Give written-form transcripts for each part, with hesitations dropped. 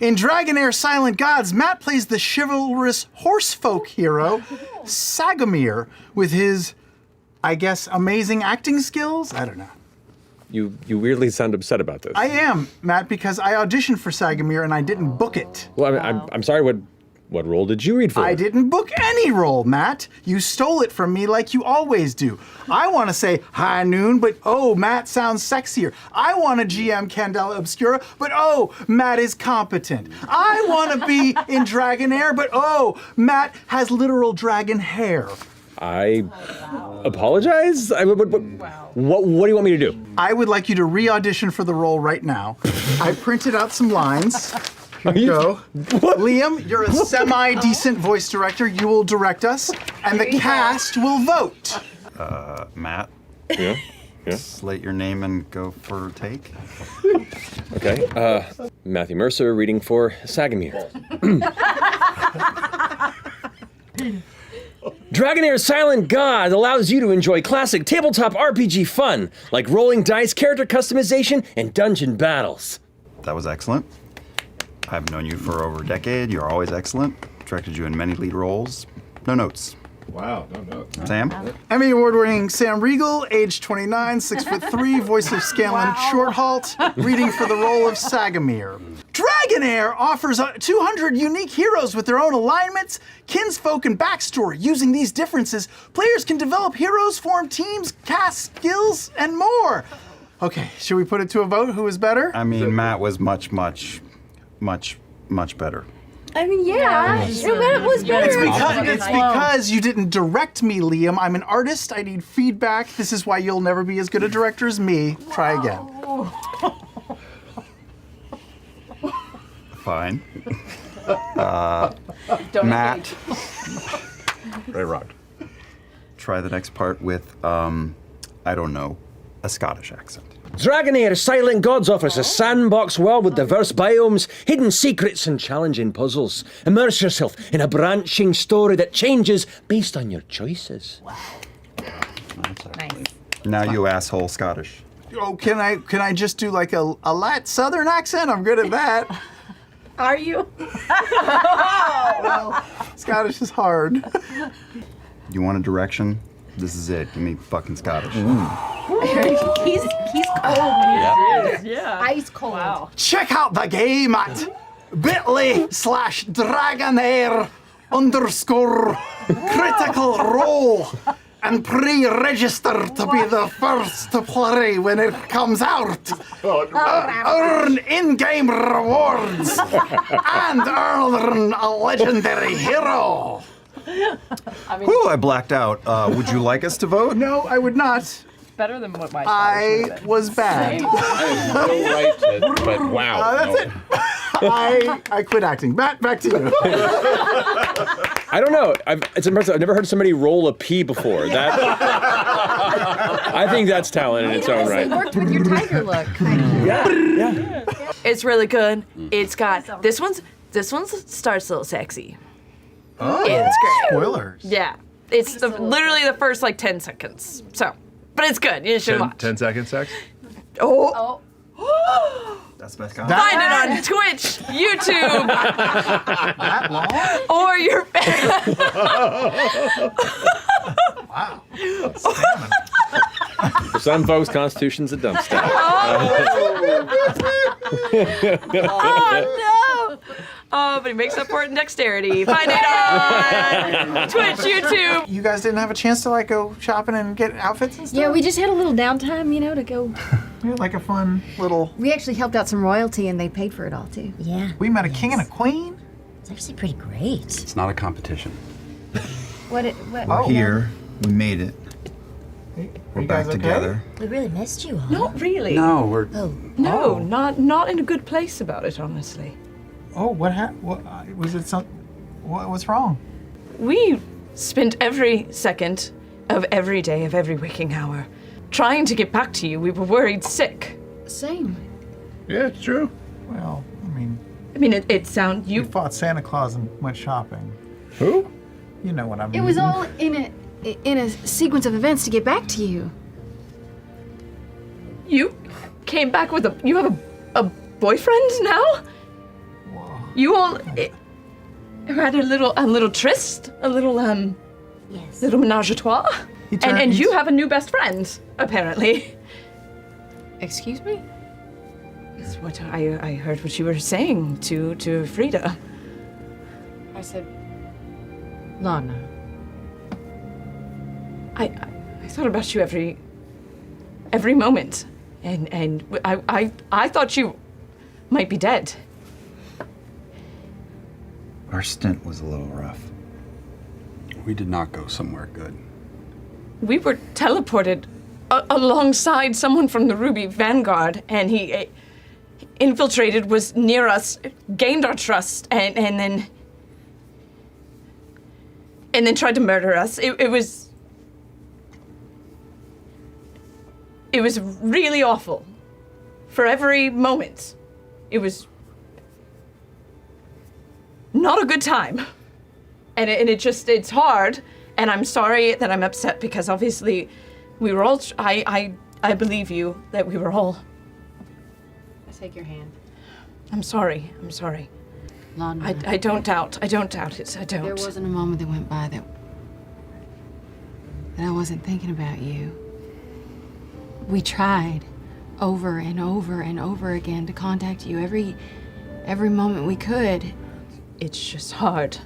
In Dragonair Silent Gods, Matt plays the chivalrous horsefolk hero, Sagomir, with his, I guess, amazing acting skills? I don't know. You weirdly sound upset about this. I am, Matt, because I auditioned for Sagomir and I didn't book it. Well, I'm sorry, what role did you read for? I didn't book any role, Matt. You stole it from me like you always do. I want to say high noon, but oh, Matt sounds sexier. I want to GM Candela Obscura, but oh, Matt is competent. I want to be in Dragonair, but oh, Matt has literal dragon hair. I apologize? What do you want me to do? I would like you to re-audition for the role right now. I printed out some lines. Here you go. Liam, you're a semi-decent voice director. You will direct us, and the cast will vote. Matt, Yeah? slate your name and go for take. Okay. Matthew Mercer reading for Sagomir. Dragonair Silent God allows you to enjoy classic tabletop RPG fun, like rolling dice, character customization, and dungeon battles. That was excellent. I've known you for over a decade. You're always excellent. Directed you in many lead roles. No notes. Wow, no notes. Sam? Emmy Award-winning Sam Riegel, age 29, 6'3", voice of Scanlan Shorthalt, reading for the role of Sagomir. Dragonair offers 200 unique heroes with their own alignments, kinsfolk, and backstory. Using these differences, players can develop heroes, form teams, cast skills, and more. Okay, should we put it to a vote? Who is better? I mean, Matt was much better. I mean, yeah, Matt was better. It's because you didn't direct me, Liam. I'm an artist. I need feedback. This is why you'll never be as good a director as me. Try again. Fine. Matt. Very rocked. Try the next part with, I don't know, a Scottish accent. Dragonair Silent Gods offers a sandbox world with diverse biomes, hidden secrets, and challenging puzzles. Immerse yourself in a branching story that changes based on your choices. Nice. Now you asshole Scottish. Oh, can I just do like a light Southern accent? I'm good at that. Are you? Well, Scottish is hard. You want a direction? This is it. Give me fucking Scottish. He's cold when he's ice cold. Wow. Check out the game at bit.ly/Dragonair_critical role and pre-register to be the first to play when it comes out. Earn in-game rewards and earn a legendary hero. Whew, I blacked out. Would you like us to vote? No, I would not. Better than what my I was bad. I have no right to, but wow. That's it. I quit acting. Back to you. I don't know. It's impressive. I've never heard somebody roll a P before. That I think that's talent in its own right. It worked with your tiger look. Yeah. It's really good. It's got this one's starts a little sexy. Oh, it's great. Spoilers. Yeah, it's literally the first like 10 seconds. So, but it's good. You should watch. 10 second sex? Oh. That's the best guy. Find it on Twitch, YouTube, That long? or your. Wow. For some folks, Constitution's a dump stat. Oh no! Oh, but he makes up for it in dexterity. Find it on Twitch, YouTube. You guys didn't have a chance to like go shopping and get outfits and stuff? Yeah, we just had a little downtime, to go. We had like a fun little. We actually helped out some royalty and they paid for it all too. Yeah, We met a king and a queen. it's actually pretty great. It's not a competition. What? Oh. Here, we made it. We're you back guys okay? together. We really missed you all. Not really. No, we're. No, not in a good place about it, honestly. Oh, what happened? What was it? What's wrong? We spent every second of every day of every waking hour trying to get back to you. We were worried sick. Same. Yeah, it's true. Well, I mean, it sound you you. fought Santa Claus and went shopping. Who? You know what I mean. It was all in a sequence of events to get back to you. You came back with you have a boyfriend now? You all had a little tryst, a little Yes. little menage a trois, and you have a new best friend, apparently. Excuse me? That's what I heard what you were saying to Frida. I said, Laudna. I thought about you every moment, and I thought you might be dead. Our stint was a little rough. We did not go somewhere good. We were teleported alongside someone from the Ruby Vanguard, and he infiltrated, was near us, gained our trust, and then tried to murder us. It was really awful. For every moment, it was not a good time. And it's hard, and I'm sorry that I'm upset because obviously we were all, I believe you that we were all. I take your hand. I'm sorry. Laudna. I don't doubt it, I don't. There wasn't a moment that went by that I wasn't thinking about you. We tried over and over and over again to contact you every moment we could. It's just hard.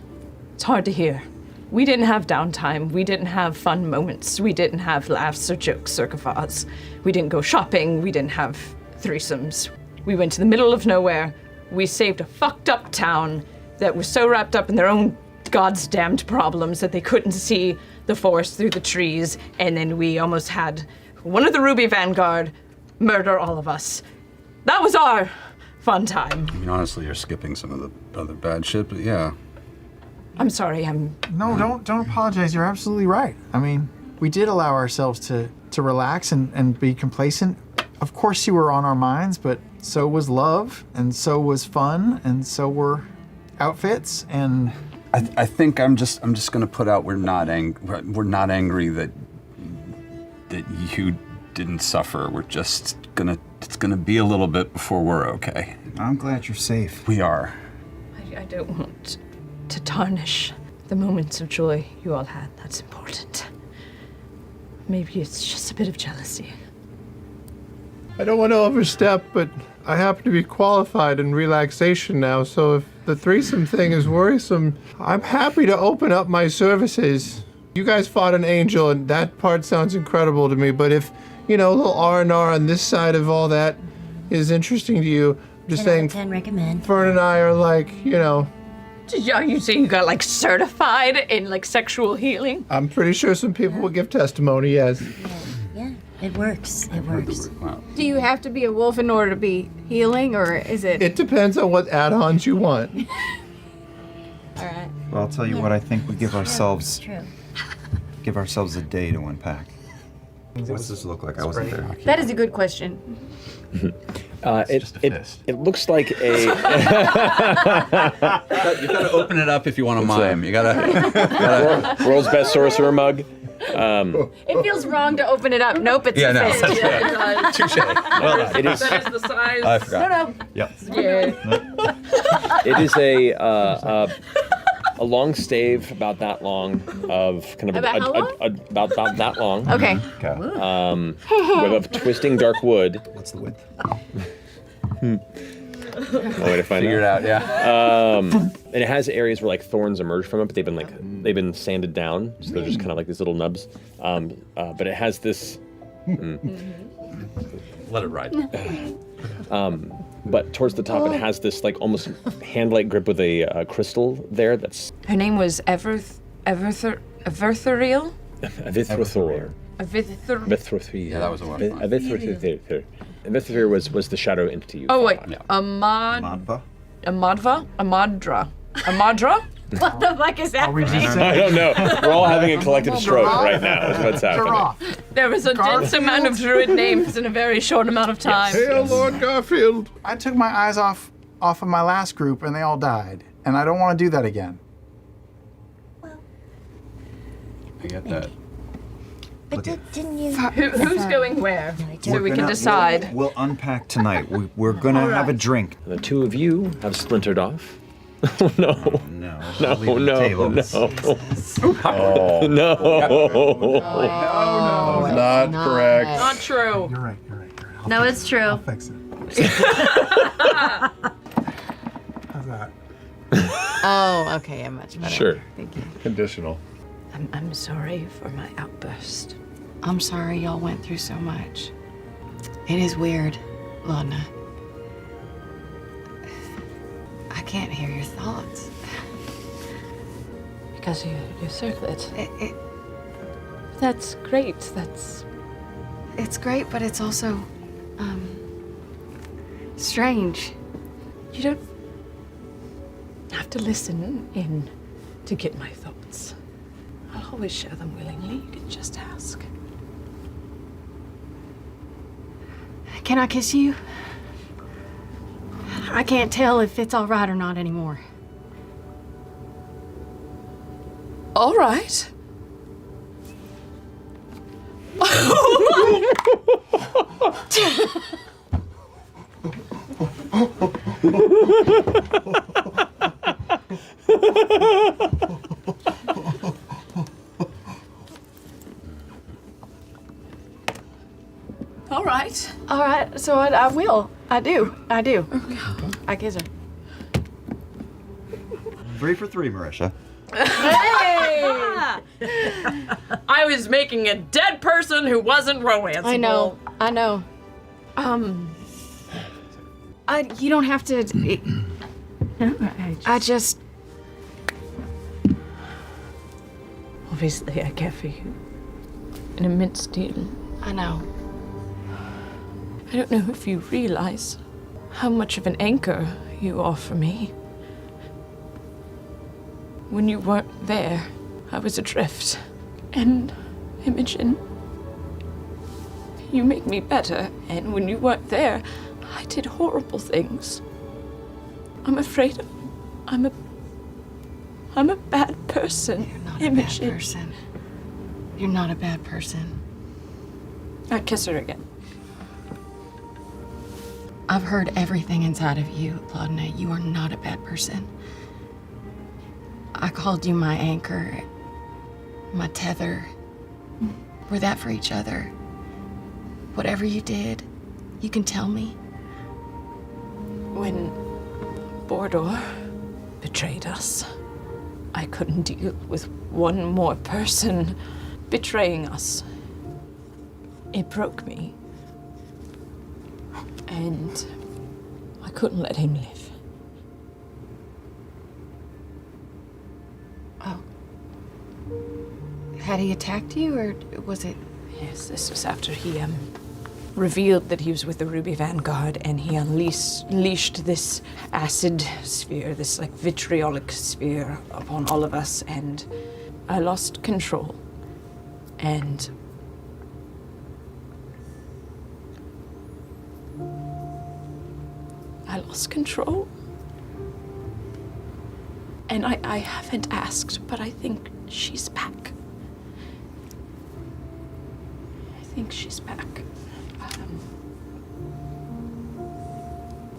It's hard to hear. We didn't have downtime. We didn't have fun moments. We didn't have laughs or jokes or guffaws. We didn't go shopping. We didn't have threesomes. We went to the middle of nowhere. We saved a fucked up town that was so wrapped up in their own God's damned problems that they couldn't see the forest through the trees. And then we almost had one of the Ruby Vanguard murder all of us. That was our fun time. I mean, honestly, you're skipping some of the other bad shit, but yeah. I'm sorry, No, don't apologize. You're absolutely right. I mean, we did allow ourselves to relax and be complacent. Of course you were on our minds, but so was love, and so was fun, and so were outfits, and... I think I'm just gonna put out we're not angry that you didn't suffer. We're just it's gonna be a little bit before we're okay. I'm glad you're safe. We are. I don't want to tarnish the moments of joy you all had. That's important. Maybe it's just a bit of jealousy. I don't want to overstep, but I happen to be qualified in relaxation now, so if the threesome thing is worrisome, I'm happy to open up my services. You guys fought an angel, and that part sounds incredible to me, but if, a little R&R on this side of all that is interesting to you, I'm just 10 out saying, of 10 recommend. Fearne and I are like, Are you saying you got certified in sexual healing? I'm pretty sure some people will give testimony, yes. Yeah, it works. It works. Wow. Do you have to be a wolf in order to be healing, or is it? It depends on what add-ons you want. All right. Well, I'll tell you what, I think we give ourselves True. a day to unpack. What's this look like? I wasn't there. That is a good question. It looks like a. You gotta open it up if you want to mime. You gotta. World's best sorcerer mug. It feels wrong to open it up. Nope, it's Yeah, a no. fist. Touche. Well done. It is. That is the size. I forgot. No. Yep. Yeah. It is a long stave about that long of kind of About how long? about that long. Okay. With a twisting dark wood. What's the width? No way to find Figure it out. Yeah. And it has areas where thorns emerge from it, but they've been sanded down, so they're just kind of like these little nubs. But it has this. Let it ride. But towards the top, it has this almost hand-like grip with a crystal there. That's Her name was Everthuriel? Avithrothor. Avithrothor. Yeah, that was the one. Avithrothor. Avithrothor was the shadow entity. Oh, wait. Yeah. Madva? Amadra? What the fuck is that? I don't know. We're all having a collective stroke right now. Is what's happening. Giraffe. There was a dense amount of druid names in a very short amount of time. Hail Lord Garfield! I took my eyes off of my last group, and they all died. And I don't want to do that again. I get that. But didn't you? Who's going where? So we We're can gonna- decide. We'll unpack tonight. We're gonna have a drink. The two of you have splintered off. No. No. No, Leave it on the no, table. no. Oh, No. not correct. Not true. You're right. No, it's true. I'll fix it. How's that? Oh, okay, yeah, much better. Sure. Thank you. Conditional. I'm sorry for my outburst. I'm sorry y'all went through so much. It is weird, Laudna. I can't hear your thoughts. Because you circlet. It, That's great. it's great, but it's also, strange. You don't have to listen in to get my thoughts. I'll always share them willingly. You can just ask. Can I kiss you? I can't tell if it's all right or not anymore. All right. All right. All right, so I will. I do. I kiss her. 3 for 3, Marisha. I was making a dead person who wasn't romanceable. I know. You don't have to. I just. Obviously, I care for you. An immense deal. I know. I don't know if you realize how much of an anchor you are for me. When you weren't there, I was adrift. And, Imogen, you make me better. And when you weren't there, I did horrible things. I'm afraid I'm a bad person. You're not a Imogen. bad person. You're not a bad person. I kiss her again. I've heard everything inside of you, Laudna. You are not a bad person. I called you my anchor, my tether. We're that for each other. Whatever you did, you can tell me. When Bordor betrayed us, I couldn't deal with one more person betraying us. It broke me. And I couldn't let him live. Oh. Had he attacked you, or was it? Yes, this was after he revealed that he was with the Ruby Vanguard, and he unleashed this acid sphere, this like vitriolic sphere upon all of us, and I lost control. And I lost control. And I haven't asked, but I think she's back. I think she's back.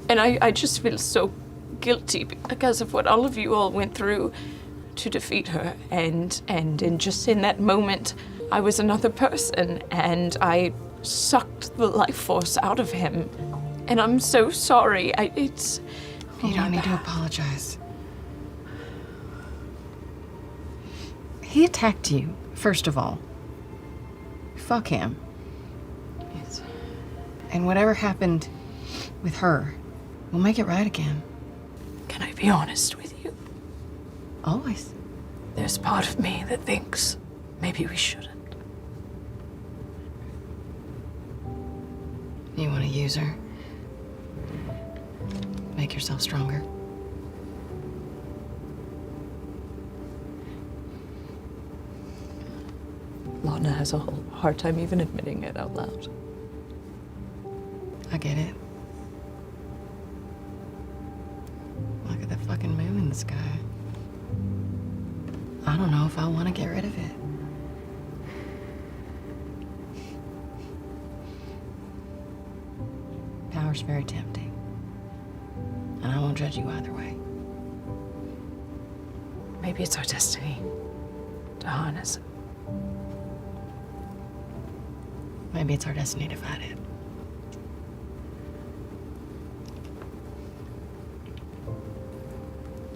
And I just feel so guilty because of what all of you all went through to defeat her. And just in that moment, I was another person, and I sucked the life force out of him. And I'm so sorry. You don't need to apologize. He attacked you, first of all. Fuck him. Yes. And whatever happened with her, we'll make it right again. Can I be honest with you? Always. There's part of me that thinks maybe we shouldn't. You want to use her? Make yourself stronger. Laudna has a hard time even admitting it out loud. I get it. Look at the fucking moon in the sky. I don't know if I want to get rid of it. Power's very tempting. And I won't judge you either way. Maybe it's our destiny to harness it. Maybe it's our destiny to fight it.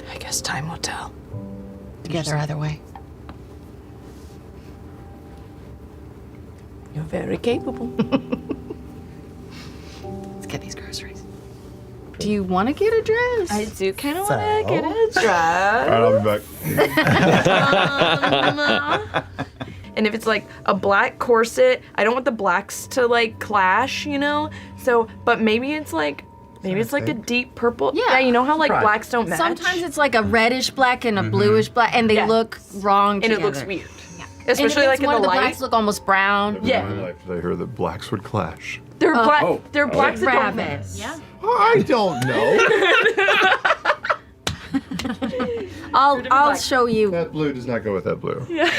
I guess time will tell. Together either way. You're very capable. Let's get these groceries. Do you want to get a dress? I do kind of want to get a All dress. right, I'll be back. And if it's like a black corset, I don't want the blacks to like clash, you know? So, but maybe it's like a deep purple. Yeah. You know how like blacks don't match? Sometimes it's like a reddish black and a bluish black, and they look wrong and together. it looks weird. Yeah. Especially and like in one the of the light. blacks look almost brown. Yeah. In my life, did I hear that blacks would clash? They're black. They're blacks that don't Rabbits. match. Yeah. I don't know. I'll show you. That blue does not go with that blue. Yeah.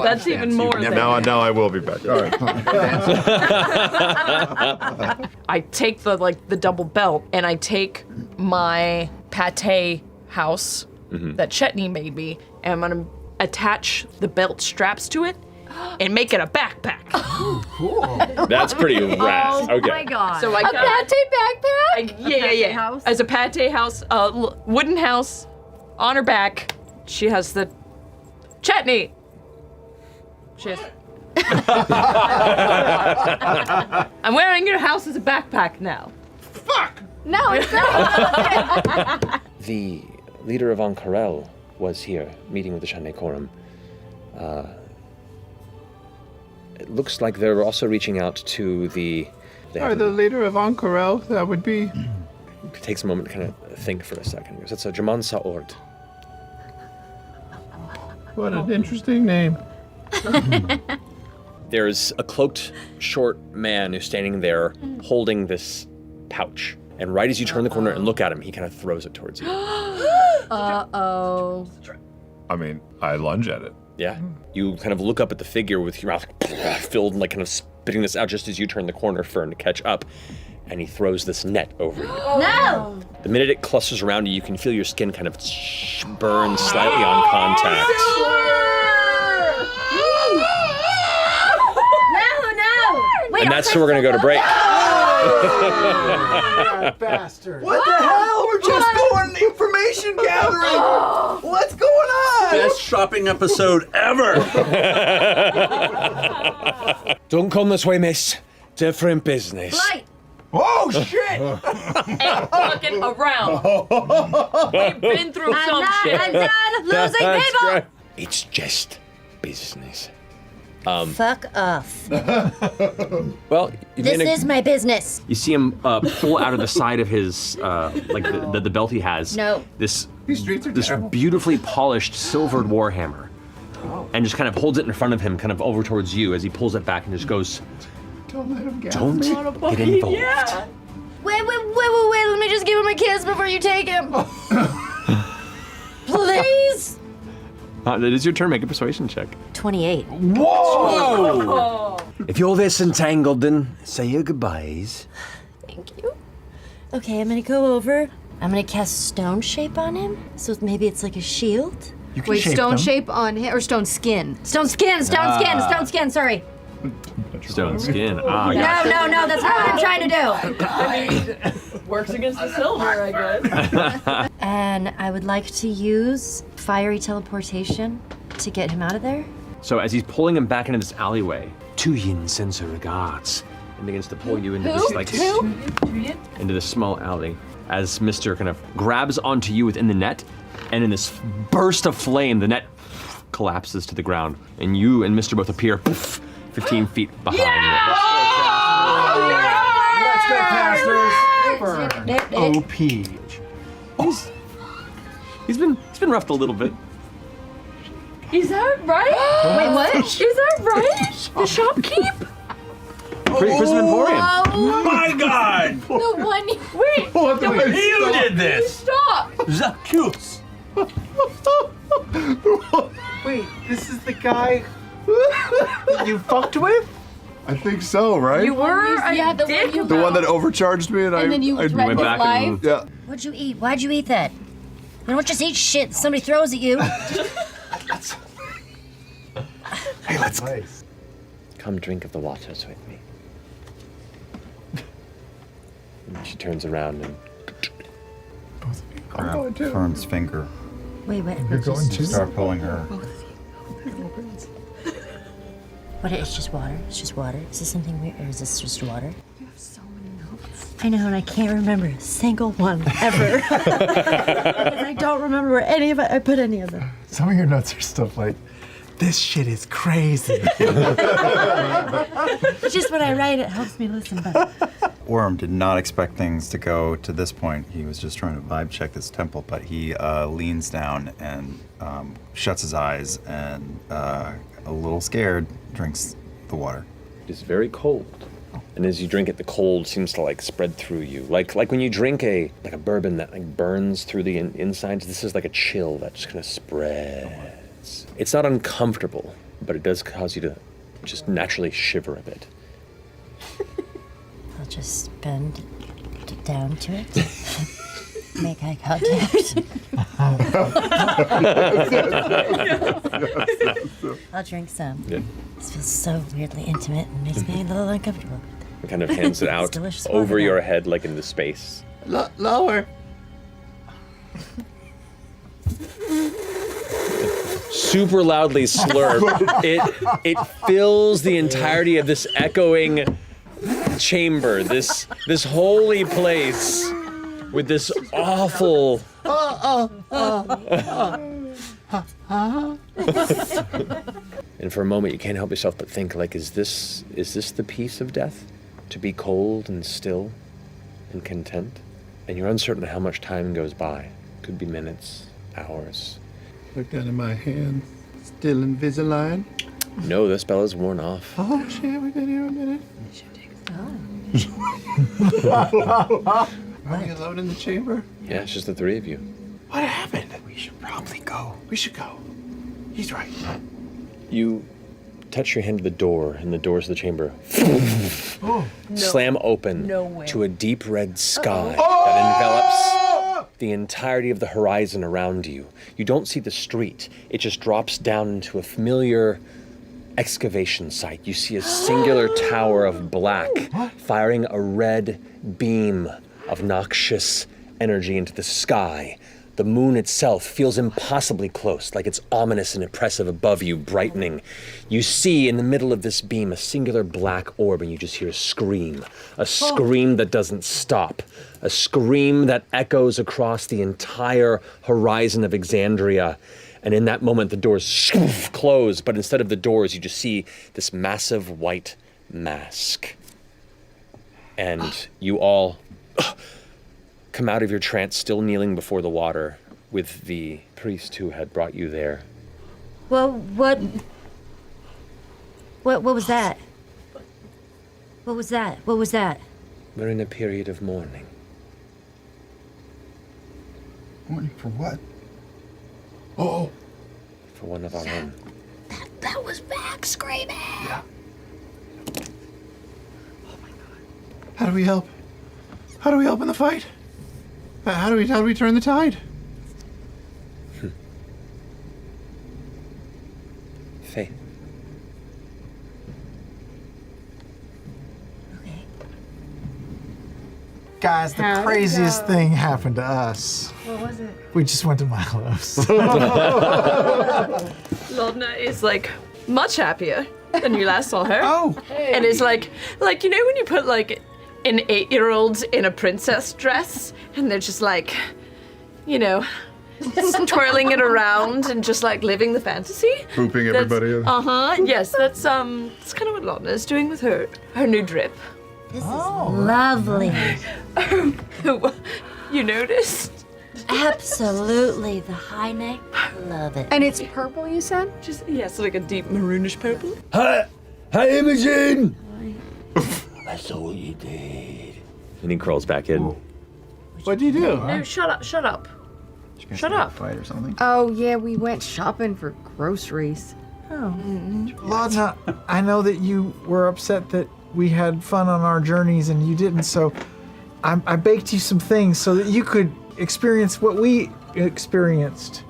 That's even more than Now I will be back. All right. I take the double belt and I take my Pate house that Chetney made me, and I'm gonna attach the belt straps to it and make it a backpack. That's pretty rad. Okay. my god. So I a got Pate backpack? yeah. House? As a Pate house, wooden house, on her back, she has the Chetney. She has. I'm wearing your house as a backpack now. No, it's not. The leader of Ankarel was here, meeting with the Chetney Quorum. It looks like they're also reaching out to the leader of Ankarel, that would be. takes a moment to kind of think for a second. He goes, it's a Jaman Sa'ord. What an interesting name. There's a cloaked, short man who's standing there holding this pouch. And right as you turn the corner and look at him, he kind of throws it towards you. Uh-oh. I mean, I lunge at it. Yeah. You kind of look up at the figure with your mouth filled and like kind of spitting this out just as you turn the corner, Fearne, to catch up. And he throws this net over you. No! The minute it clusters around you, you can feel your skin kind of burn slightly on contact. No! Wait, And that's where we're going to go to break. Bastard. What the hell? We're just going information gathering. What's going on? Best shopping episode ever. Don't come this way, miss. Different business. Light! Oh, shit! Ain't fucking around. We've been through some shit. I'm done losing That's people! great. It's just business. Fuck off. Well, This is my business. You see him pull out of the side of his, like the belt he has. No. This These streets are terrible. beautifully polished silvered warhammer, and just kind of holds it in front of him, kind of over towards you as he pulls it back and just goes, Don't let him get "Don't get involved." Yeah. Wait, let me just give him a kiss before you take him. Please? It is your turn. Make a persuasion check. 28. Whoa! If you're this entangled, then say your goodbyes. Thank you. Okay, I'm gonna go over. I'm gonna cast Stone Shape on him. So maybe it's like a shield. You can Wait, shape stone them. shape on him, or stone skin? Stone skin, sorry. Stone skin. Ah, yeah. No, that's not what I'm trying to do. I mean, works against the silver, I guess. And I would like to use fiery teleportation to get him out of there. So as he's pulling him back into this alleyway, Tuyin sends her regards and begins to pull you into this into this small alley. As Mr. kind of grabs onto you within the net, and in this burst of flame, the net collapses to the ground, and you and Mr. both appear 15 feet behind Let's go, Pastors. OP. He's been roughed a little bit. Is that right? Wait, what? Is that right? The shopkeep? Prison Emporium. Oh my God! The one. Wait, You did this! stop! Zacchus! Wait, this is the guy that you fucked with? I think so, right? You were Yeah, a the one dick. you- The one that overcharged me and And then you I threatened went his back life. and yeah. What'd you eat? Why'd you eat that? You don't just eat shit somebody throws at you. Hey, let's. Come drink of the waters with me. And she turns around and Grab Fearne's finger. Wait. You're going to? Start pulling her. What? It's just water. It's just water. Is this something weird, or is this just water? You have so many notes. I know, and I can't remember a single one ever. Because I don't remember where any of it. I put any of them. Some of your notes are stuff like, "This shit is crazy." It's just when I write, it helps me listen better. Orym did not expect things to go to this point. He was just trying to vibe check this temple, but he leans down and shuts his eyes and, a little scared, drinks the water. it is very cold. And as you drink it, the cold seems to like spread through you. Like when you drink a bourbon that like burns through the insides, this is like a chill that just kind of spreads. It's not uncomfortable, but it does cause you to just naturally shiver a bit. I'll just bend down to it. Make eye contact. I'll drink some. Yeah. This feels so weirdly intimate and makes me a little uncomfortable. It kind of hands it out delicious over water. your head, like into space. Lower. Super loudly slurp. It fills the entirety of this echoing chamber, this holy place, with this awful. And for a moment, you can't help yourself but think, like, is this the peace of death? To be cold and still and content? And you're uncertain how much time goes by. Could be minutes, hours. Look down at my hand. Still Invisalign. No, the spell is worn off. Oh shit, we've been here a minute. Are we alone in the chamber? Yeah, it's just the three of you. What happened? We should probably go. We should go. He's right. You touch your hand to the door, and the doors of the chamber slam open to a deep red sky that envelops the entirety of the horizon around you. You don't see the street. It just drops down into a familiar excavation site. You see a singular tower of black firing a red beam of noxious energy into the sky. The moon itself feels impossibly close, like it's ominous and oppressive above you, brightening. You see in the middle of this beam a singular black orb, and you just hear a scream that doesn't stop, a scream that echoes across the entire horizon of Exandria. And in that moment, the doors close, but instead of the doors, you just see this massive white mask. And you all come out of your trance, still kneeling before the water, with the priest who had brought you there. Well, what was that? What was that? What was that? We're in a period of mourning. Mourning for what? Oh. For one of our own. That was Max screaming. Yeah. Oh my god. How do we help? How do we help in the fight? How do we turn the tide? Faith. Okay. Guys, the craziest thing happened to us. What was it? We just went to Milo's. Laudna is like much happier than you last saw her. Oh. And is like you know when you put like an 8-year-old in a princess dress and they're just like, you know, twirling it around and just like living the fantasy. Pooping everybody in. Yes, that's kind of what Laudna is doing with her new drip. This is lovely. You noticed? Absolutely. The high neck. Love it. And it's purple, you said? Just yes, like a deep maroonish purple. Hi, Imogen! I saw what you did. And he crawls back in. What'd you do? No, shut up. Shut up. Fight or something? Oh, yeah, we went shopping for groceries. Laudna, I know that you were upset that we had fun on our journeys and you didn't, so I baked you some things so that you could experience what we experienced.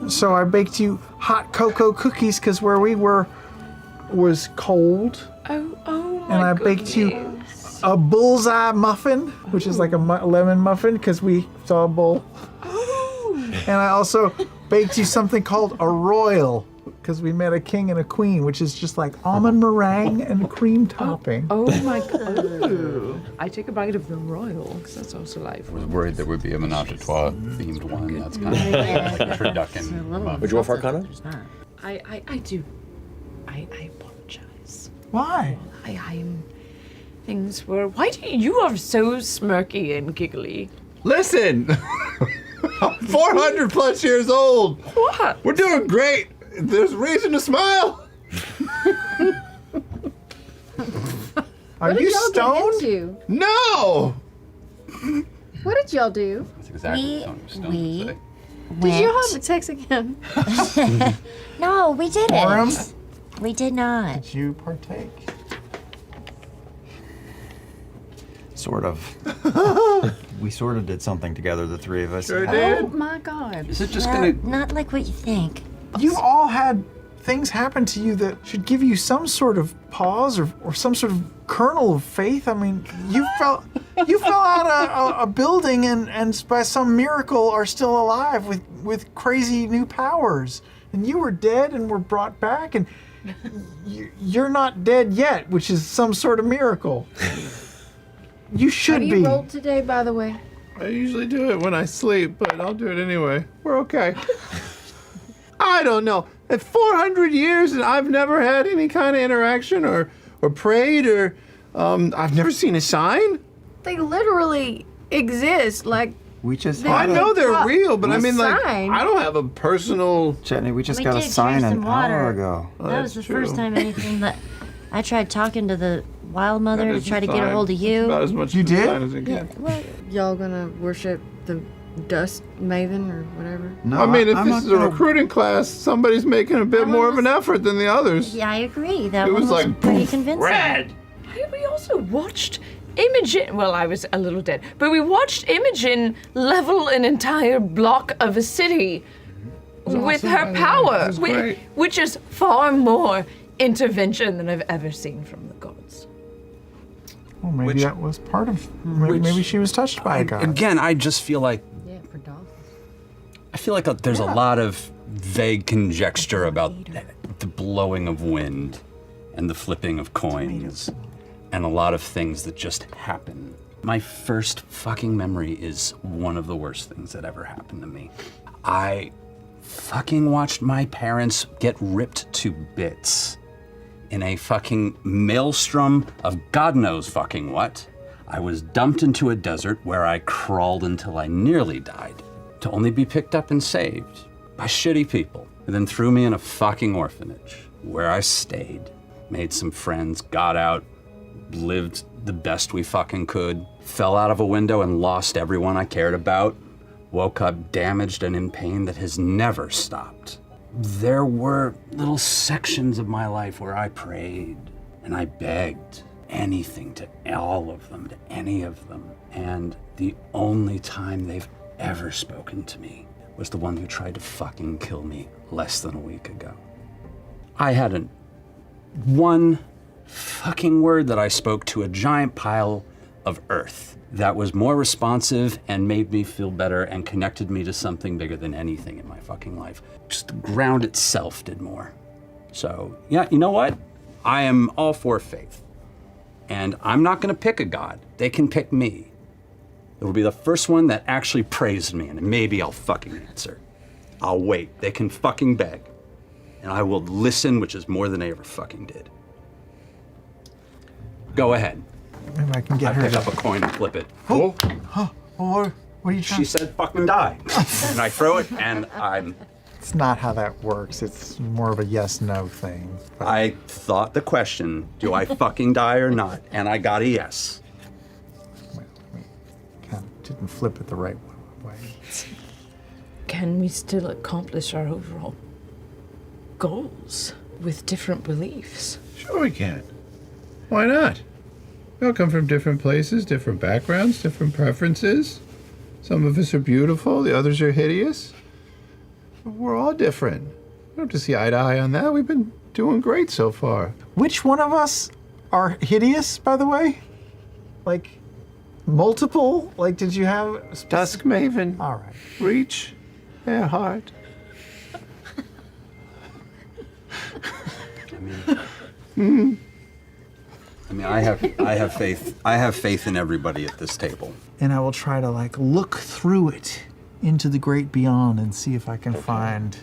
So I baked you hot cocoa cookies because where we were was cold. Oh my And I baked you a bullseye muffin, which is like a lemon muffin because we saw a bull. And I also baked you something called a royal because we met a king and a queen, which is just like almond meringue and cream topping. Oh my god. I take a bite of the royal because that's also life. I was worried there would be a menage a trois themed one. That's kind of like a turducken. Would you roll for Arcana? I do. I apologize. Why? I'm. Things were. Why do you are so smirky and giggly? Listen, I'm 400 plus years old. What? We're doing great. There's reason to smile. Are you stoned? Into? No. What did y'all do? That's exactly what Stone we- would say. Did you Went- have sex again? No, we didn't. Orym, We did not. did you partake? Sort of. We sort of did something together, the three of us. Sure Oh did. my god. Is it just Not, gonna? not like what you think. You all had things happen to you that should give you some sort of pause or some sort of kernel of faith. I mean, you fell out a building and by some miracle are still alive with crazy new powers. And you were dead and were brought back, and you're not dead yet, which is some sort of miracle. You should Have be. you rolled today, by the way? I usually do it when I sleep, but I'll do it anyway. We're okay. I don't know. At 400 years, and I've never had any kind of interaction or prayed or I've never seen a sign. They literally exist. Like, We just I I had know they're Well, real, but I a mean, like, sign. I don't have a personal. Chetney, we just We got a did sign drink an some water. hour ago. That was the that's first true. time anything that I tried talking to the wild mother That to is try to get a fine. hold of you. About as much You of a did? sign as it Yeah, can. well, y'all gonna worship the dust maven or whatever? No, I mean, if I'm this not is a gonna- recruiting class, somebody's making a bit That more one of an was- effort than the others. yeah, I agree. That It one was was like, pretty Boof convincing. RED. We also watched Imogen. Well, I was a little dead, but we watched Imogen level an entire block of a city with awesome, her by the way. power, It was great. which is far more intervention than I've ever seen from the gods. Well, maybe Which- that was part of. Maybe she was touched by a god. Again, I just feel like Yeah, for dolphins. I feel like there's a lot of vague conjecture about the blowing of wind and the flipping of coins and a lot of things that just happen. My first fucking memory is one of the worst things that ever happened to me. I fucking watched my parents get ripped to bits in a fucking maelstrom of God knows fucking what. I was dumped into a desert where I crawled until I nearly died, to only be picked up and saved by shitty people, and then threw me in a fucking orphanage, where I stayed, made some friends, got out, lived the best we fucking could, fell out of a window and lost everyone I cared about, woke up damaged and in pain that has never stopped. There were little sections of my life where I prayed and I begged anything to all of them, to any of them. And the only time they've ever spoken to me was the one who tried to fucking kill me less than a week ago. I hadn't one fucking word that I spoke to a giant pile of earth that was more responsive and made me feel better and connected me to something bigger than anything in my fucking life. Just the ground itself did more. So, yeah, you know what? I am all for faith. And I'm not gonna pick a god. They can pick me. It will be the first one that actually praised me, and maybe I'll fucking answer. I'll wait. They can fucking beg. And I will listen, which is more than I ever fucking did. Go ahead. Maybe I can I get her pick to. up a coin and flip it. What are you trying? She said fucking die. And I throw it, and It's not how that works. It's more of a yes/no thing. I thought the question, do I fucking die or not? And I got a yes. Kind of didn't flip it the right way. Can we still accomplish our overall goals with different beliefs? Sure we can. Why not? We all come from different places, different backgrounds, different preferences. Some of us are beautiful, the others are hideous. We're all different. We don't have to see eye to eye on that. We've been doing great so far. Which one of us are hideous, by the way? Like, multiple? Like, did you have... Dusk Maven. All right. Reach. Earhart. I have faith. I have faith in everybody at this table. And I will try to, like, look through it into the great beyond and see if I can find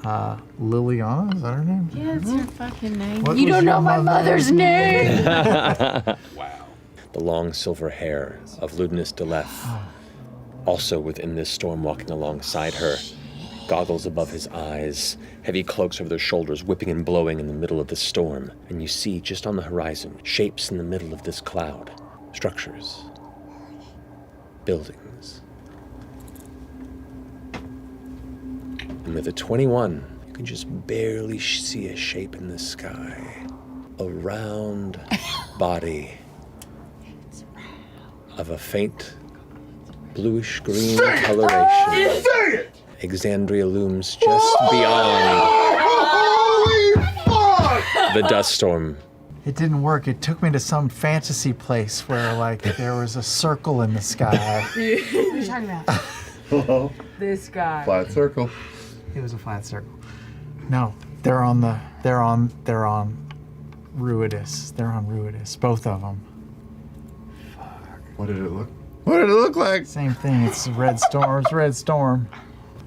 Liliana. Is that her name? Yeah, it's her fucking name. What You was don't your know my mother's name. Wow. The long silver hair of Ludinus Deleth, also within this storm, walking alongside her. Goggles above his eyes, heavy cloaks over their shoulders, whipping and blowing in the middle of the storm. And you see, just on the horizon, shapes in the middle of this cloud. Structures. Buildings. And with a 21, you can just barely see a shape in the sky. A round body of a faint bluish green coloration. Exandria looms just beyond the dust storm. It didn't work. It took me to some fantasy place where, like, there was a circle in the sky. What are you talking about? Well, This guy. flat circle. It was a flat circle. No, they're on Ruidus. They're on Ruidus, both of them. What did it look? What did it look like? Same thing. It's Red Storm. It's Red Storm.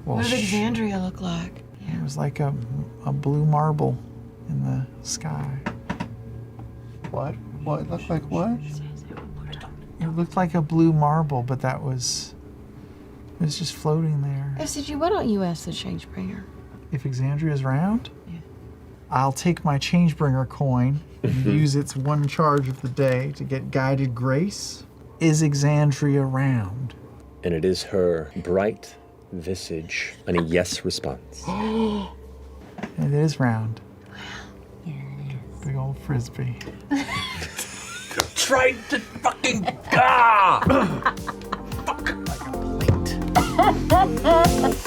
Well, What did Exandria look like? it was like a blue marble in the sky. What? What? Looked like what? It looked like a blue marble, but it was just floating there. SCG, why don't you ask the Changebringer? If Exandria's round, Yeah. I'll take my Changebringer coin and use its one charge of the day to get Guided Grace. Is Exandria round? And it is her bright visage and a yes response. It is round. Big old frisbee. Tried to fucking Like a plate.